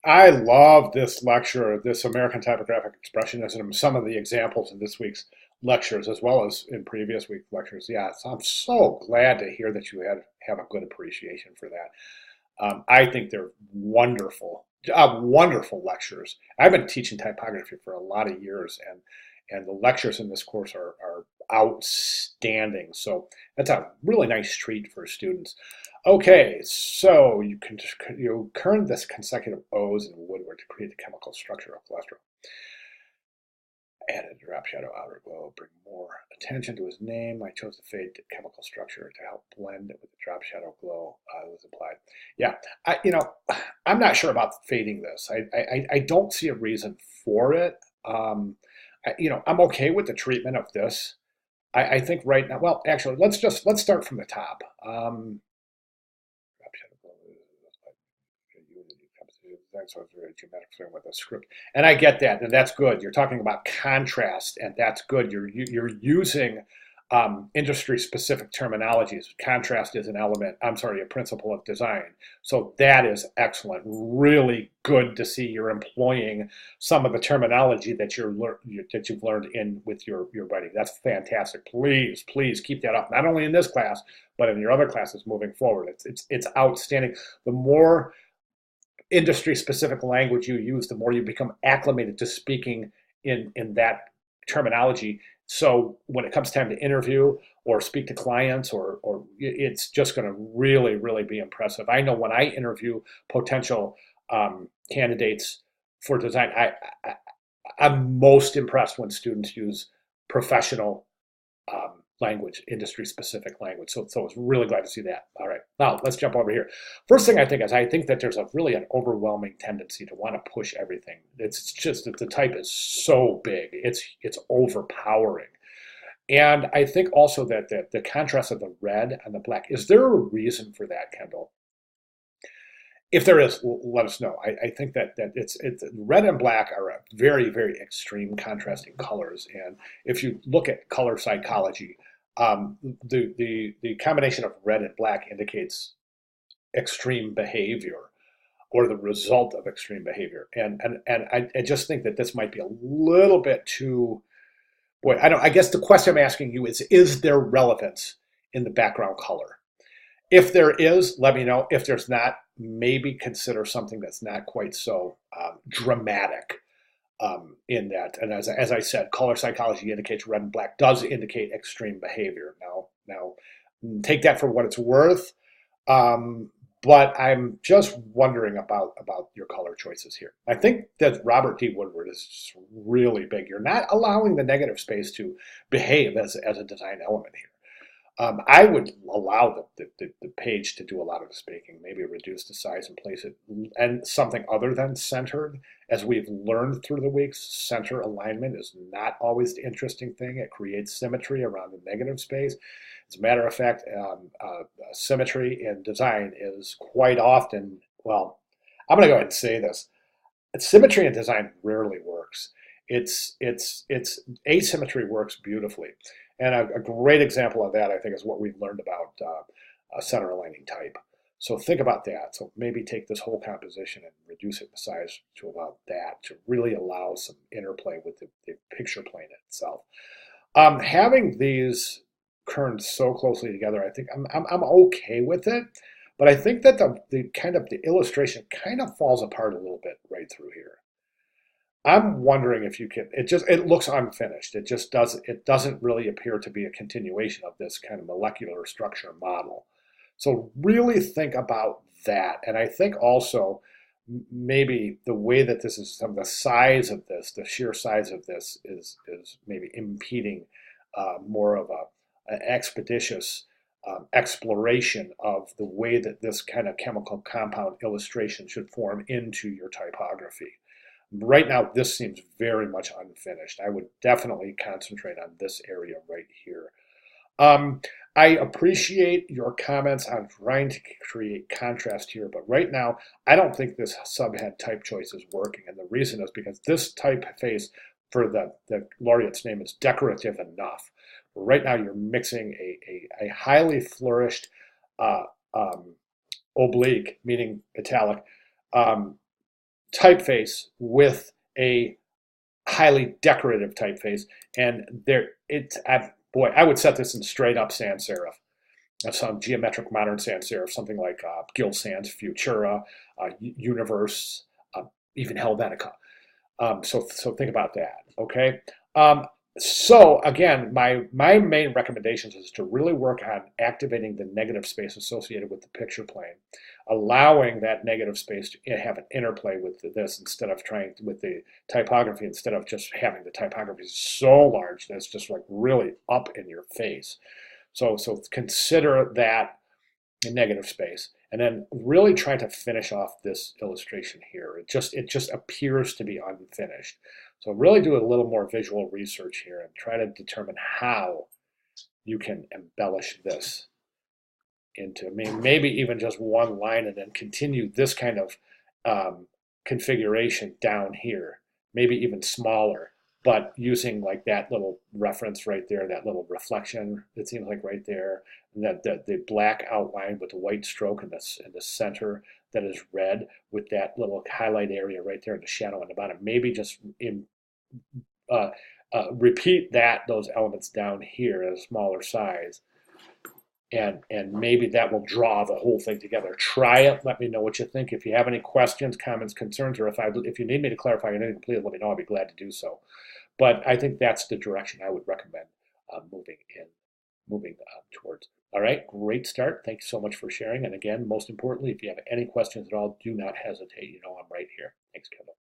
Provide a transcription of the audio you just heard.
I love this lecture, this American Typographic Expressionism, some of the examples in this week's lectures, as well as in previous week lectures. Yeah, so I'm so glad to hear that you have a good appreciation for that. I think they're wonderful lectures. I've been teaching typography for a lot of years, and the lectures in this course are outstanding. So that's a really nice treat for students. Okay, so you kern this consecutive O's in woodwork to create the chemical structure of cholesterol. Added drop shadow outer glow, bring more attention to his name. I chose the fade chemical structure to help blend it with the drop shadow glow that was applied. Yeah, I'm not sure about fading this. I don't see a reason for it. I'm okay with the treatment of this. I think right now, well, actually, let's start from the top. That's what very geometric thing with a script, and I get that, and that's good. You're talking about contrast, and that's good. You're using industry-specific terminologies. Contrast is an element. I'm sorry, a principle of design. So that is excellent. Really good to see you're employing some of the terminology that you've learned in with your writing. That's fantastic. Please keep that up. Not only in this class, but in your other classes moving forward. It's outstanding. The more industry specific language you use, the more you become acclimated to speaking in that terminology. So when it comes time to interview or speak to clients, or it's just going to really be impressive. I know when I interview potential candidates for design, I'm most impressed when students use professional language, industry specific language. So I was really glad to see that. All right, now let's jump over here. First thing I think that there's really an overwhelming tendency to want to push everything. It's just that the type is so big, it's overpowering. And I think also that the contrast of the red and the black, is there a reason for that, Kendall? If there is, let us know. I think that it's red and black are a very extreme contrasting colors, and if you look at color psychology, the combination of red and black indicates extreme behavior or the result of extreme behavior, and I just think that this might be a little bit too. Boy, I don't. I guess the question I'm asking you is there relevance in the background color? If there is, let me know. If there's not, maybe consider something that's not quite so dramatic in that. And as I said, color psychology indicates red and black does indicate extreme behavior. Now, take that for what it's worth. Um, but I'm just wondering about your color choices here. I think that Robert D. Woodward is really big. You're not allowing the negative space to behave as a design element here. I would allow the page to do a lot of the speaking, maybe reduce the size and place it, and something other than centered. As we've learned through the weeks, center alignment is not always the interesting thing. It creates symmetry around the negative space. As a matter of fact, symmetry in design is quite often, well, I'm going to go ahead and say this. Symmetry in design rarely works. It's asymmetry works beautifully. And a great example of that, I think, is what we've learned about center aligning type. So think about that. So maybe take this whole composition and reduce it in size to about that to really allow some interplay with the picture plane itself. Having these kerns so closely together, I think I'm okay with it, but I think that the illustration kind of falls apart a little bit right through here. I'm wondering if you can, it looks unfinished. It doesn't really appear to be a continuation of this kind of molecular structure model. So really think about that. And I think also maybe the way that this is, some of the size of this, the sheer size of this is maybe impeding more of an expeditious exploration of the way that this kind of chemical compound illustration should form into your typography. Right now, this seems very much unfinished. I would definitely concentrate on this area right here. Um, I appreciate your comments on trying to create contrast here, but right now, I don't think this subhead type choice is working. And the reason is because this typeface for the laureate's name is decorative enough. Right now, you're mixing a highly flourished uh, um, oblique, meaning italic, um, typeface with a highly decorative typeface, and boy, I would set this in straight up sans serif, some geometric modern sans serif, something like Gill Sans, Futura, Universe, uh, even Helvetica. So think about that. Okay. Um, so again, my main recommendations is to really work on activating the negative space associated with the picture plane, allowing that negative space to have an interplay with this instead of trying with the typography, instead of just having the typography so large that it's just like really up in your face. So consider that negative space, and then really try to finish off this illustration here. It just appears to be unfinished. So really do a little more visual research here and try to determine how you can embellish this into, maybe even just one line, and then continue this kind of configuration down here, maybe even smaller, but using like that little reference right there, that little reflection, it seems like right there, and that the black outline with the white stroke in the center that is red, with that little highlight area right there in the shadow on the bottom. Maybe just uh, repeat those elements down here at a smaller size, and maybe that will draw the whole thing together. Try it. Let me know what you think. If you have any questions, comments, concerns, or if you need me to clarify anything, please let me know. I'll be glad to do so. But I think that's the direction I would recommend moving towards. All right, great start. Thank you so much for sharing. And again, most importantly, if you have any questions at all, do not hesitate. You know I'm right here. Thanks, Kendall.